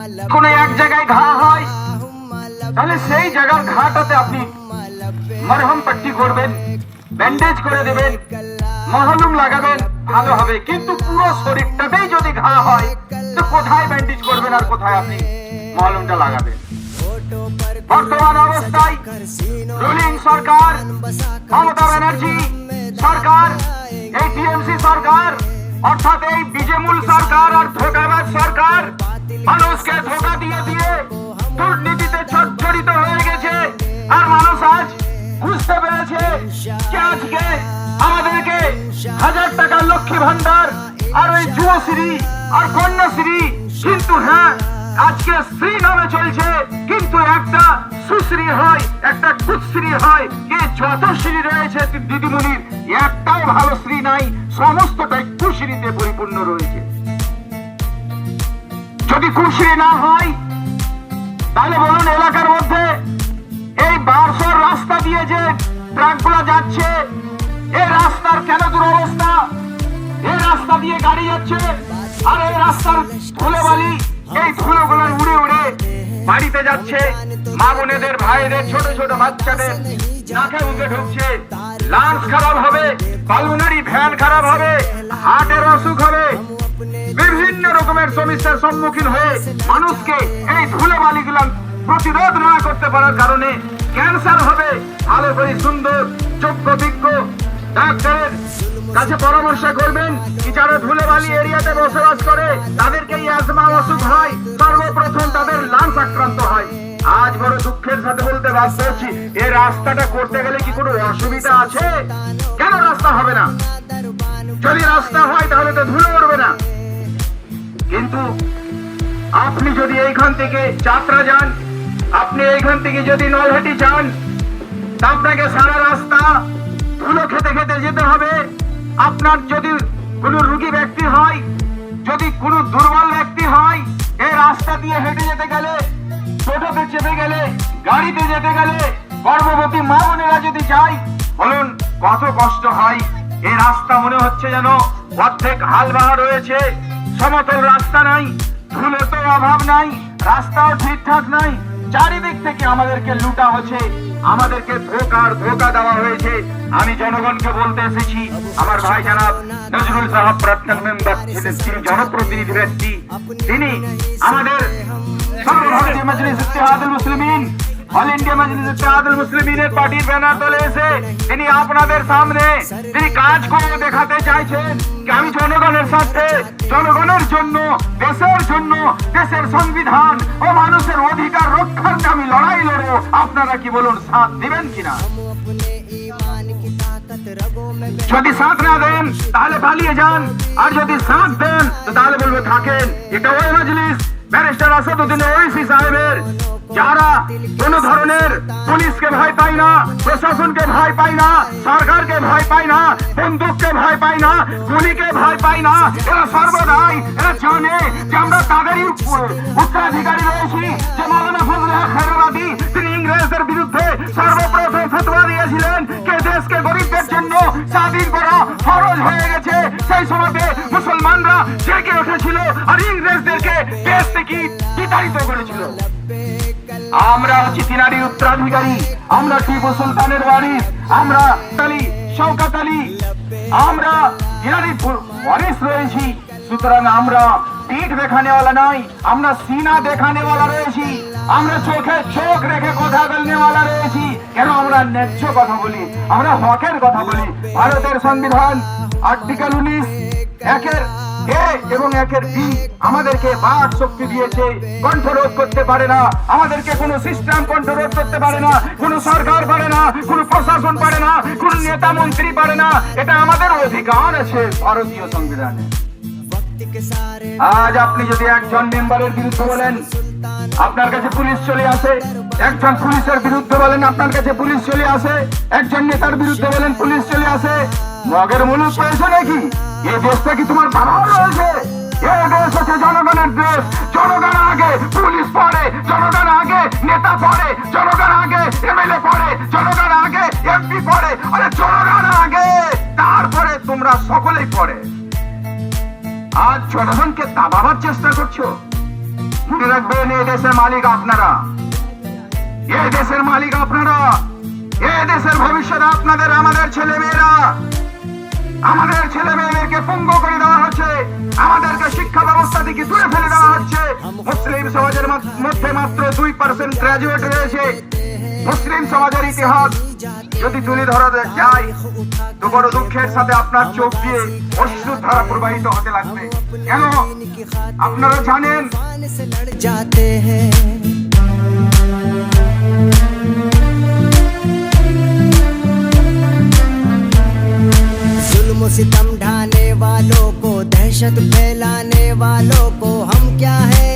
কোন এক জায়গায় ঘা হয় তাহলে সেই জায়গার ঘাটাতে আপনি মরহম পট্টি করবেন, ব্যান্ডেজ করে দেবেন, মহলুম লাগাবেন, ভালো হবে। কিন্তু পুরো শরীরটাতেই যদি ঘা হয় তো কোথায় ব্যান্ডেজ করবেন আর কোথায় আপনি মহলুমটা লাগাবেন? বর্তমান অবস্থায় রুলিং সরকার, মমতা ব্যানার্জি সরকার, এই টিএমসি সরকার অর্থাৎ এই বিজেমূল সরকার আর ধোঁকাবাজ সরকার মানুষকে ধোঁকা দিয়ে দিয়ে দুর্নীতিতে জড়িত হয়ে গেছে। আর মানুষ আজ বুঝতে পেরেছে যে আজকে আমাদেরকে 1000 টাকার লক্ষ্মী ভান্ডার আর ওই যুবশ্রী আর কন্যাশ্রী, কিন্তু হ্যাঁ আজকে শ্রী নামে চলছে, কিন্তু একটা সুশ্রী হয়, একটা কুশ্রী হয়। এই যত শ্রী রয়েছে দিদিমণির একটাও ভালো শ্রী নাই, সমস্তটাই কুশ্রীতে পরিপূর্ণ রয়েছে। যদি কুশ্রী না হয় তাহলে বলুন এলাকার মধ্যে এই বারসর রাস্তা দিয়ে যে ট্রাকগুলো যাচ্ছে, এই রাস্তার কেন দুরবস্থা? এই রাস্তা দিয়ে গাড়ি যাচ্ছে আর এই রাস্তার ধুলোবালি, এই ধুলোগুলো উড়ে উড়ে বাড়িতে যাচ্ছে, মা বোনেদের, ভাইদের, ছোট ছোট বাচ্চাদের নাকে মুখে ঢুকছে। লাংস খারাপ হবে, পালমোনারি ভ্যান খারাপ হবে, হার্টের অসুখ হবে, বিভিন্ন রকমের সমস্যার সম্মুখীন হয়ে মানুষকে এই ধুলোবালিগুলো প্রতিরোধ না করতে পারার কারণে ক্যান্সার হবে। ভালো করে সুন্দর যোগ্য বিজ্ঞ ডাক্তারের কাছে পরামর্শ করবেন কি যারা ধুলোবালি এরিয়াতে বসবাস করে তাদেরকে এই অ্যাজমা অসুখ হয়, সর্বপ্রথম তাদের লাংস আক্রান্ত হয়। আজ বড় দুঃখের সাথে বলতে বাধ্য হচ্ছি, এই রাস্তাটা করতে গেলে কি কোনো অসুবিধা আছে? কেন রাস্তা হবে না? যদি রাস্তা হয় তাহলে তো ধুলো উড়বে না। কিন্তু আপনি যদি এইখান থেকে যাত্রা যান, আপনি এইখান থেকে যদি নলহাটি যান, আপনাকে সারা রাস্তা ধুলো খেতে খেতে যেতে হবে। আপনার যদি কোনো রোগী ব্যক্তি হয়, যদি কোনো দুর্বল ব্যক্তি হয়, এই রাস্তা দিয়ে হেঁটে যেতে গেলে, টোটোতে চেপে গেলে, গাড়িতে যেতে গেলে, গর্ভবতী মা বোনেরা যদি যায়, বলুন কত কষ্ট হয়। এই রাস্তা মনে হচ্ছে যেন অর্ধেক হালবাহা রয়েছে, সমতল রাস্তা নাই, ধুলো তো অভাব নাই, রাস্তাও ঠিকঠাক নাই। চারিদিক থেকে আমাদেরকে লুটা হচ্ছে, আমাদেরকে ধোঁকা দেওয়া হয়েছে। আমি জনগণকে বলতে এসেছি, আমার ভাই জানাব নজরুল সাহেব প্রাক্তন মেম্বার ছিলেন, তিনি জনপ্রতিনিধি ব্যক্তি, তিনি আমাদের সর্বভারতীয় মজলিস ইত্তেহাদুল মুসলিমিন, অল ইন্ডিয়া মজলিস ইত্তেহাদুল মুসলিমিনের পার্টির ব্যানার তলে এসে তিনি আপনাদের সামনে তিনি কাজ করে দেখাতে চাইছেন যে আমি জনগণের সাথে, জনগণের জন্য, দেশের জন্য, দেশের সংবিধান ও মানুষের অধিকার রক্ষার আমি লড়াই লড়বো। আপনারা কি বলুন, সাথ দিবেন কিনা? যদি সাথ না দেন তাহলে পালিয়ে যান, আর যদি সাথ দেন তাহলে বলবো থাকেন। এটা ওই মজলিস ব্যারিস্টার আসাদুদ্দিন ওয়াইসি সাহেবের, যারা কোন ধরনের পুলিশকে ভয় পায় না, প্রশাসনকে ভয় পায় না, সরকারকে ভয় পায় না, বন্দুককে ভয় পায় না, গুলিকে ভয় পায় না। এরা সর্বদাই এরা জানে যে আমরা তাদেরই উত্তরাধিকারী রয়েছি। যে মাওলানা ফজলে হক খায়রাবাদী, তিনি ইংরেজদের বিরুদ্ধে সর্বপ্রথম ফতোয়া দিয়েছিলেন যে দেশকে গরিবদের জন্য স্বাধীন করা ফরজ হয়ে গেছে। সেই সময়তে মুসলমানরা জেগে উঠেছিল আর ইংরেজদেরকে দেশ থেকে বিতাড়িত করেছিল। আমরা হচ্ছি তিনারি উত্তরাধিকারী, আমরা টিপু সুলতানের ওয়ারিস, আমরা শওকত আলী, আমরা তিনারি ওয়ারিস রয়েছি। সুতরাং আমরা পিঠ দেখানেওয়ালা নই, আমরা সিনা দেখানেওয়ালা রয়েছি, আমরা চোখে চোখ রেখে কথা বলনেওয়ালা রয়েছি। কেন? আমরা ন্যায্য কথা বলি, আমরা হকের কথা বলি। ভারতের সংবিধান আর্টিকেল 19 একের এ এবং একের বি আমাদেরকে বাক শক্তি দিয়েছে, কণ্ঠরোধ করতে পারে না, আমাদেরকে কোনো সিস্টেম কণ্ঠরোধ করতে পারে না, কোনো সরকার পারে না, কোনো প্রশাসন পারে না, কোনো নেতা মন্ত্রী পারে না। এটা আমাদের অধিকার আছে ভারতীয় সংবিধানে। আজ আপনি যদি একজন মেম্বারের বিরুদ্ধে বলেন আপনার কাছে পুলিশ চলে আসে, একজন পুলিশের বিরুদ্ধে বলেন আপনার কাছে পুলিশ চলে আসে, একজন নেতার বিরুদ্ধে বলেন পুলিশ চলে আসে। মগের মুলুক পেয়েছে নাকি? এই দেশটা কি তোমার বাবার রয়েছে? এই দেশ হচ্ছে জনগণের দেশ। জনগণ আগে, পুলিশ পরে, জনগণ আগে, নেতা পরে, জনগণ আগে, এমএলএ পরে, জনগণ আগে, এমপি পরে, আরে জনগণ আগে, তারপরে তোমরা সকলেই পরে। আজ জনগণকে দাবাবার চেষ্টা করছো। মনে রাখবেন, এই দেশের মালিক আপনারা, এই দেশের মালিক আপনারা, এই দেশের ভবিষ্যৎ আপনাদের, আমাদের ছেলে মেয়েরা। আমাদের ছেলে মেয়েদেরকে পঙ্গু করে দেওয়া হচ্ছে, আমাদেরকে শিক্ষা ব্যবস্থা থেকে দূরে ফেলে দেওয়া হচ্ছে। মুসলিম সমাজের মধ্যে মাত্র 2% গ্রাজুয়েট রয়েছে। মুসলিম সমাজের ইতিহাস যদি তুলে ধরা যায় তো বড় দুঃখের সাথে আপনার চোখ দিয়ে অশ্রু ধারা প্রবাহিত হতে লাগবে। কেন? আপনারা জানেন जुल्म सितम ढाने वालों को, दहशत फैलाने वालों को हम क्या है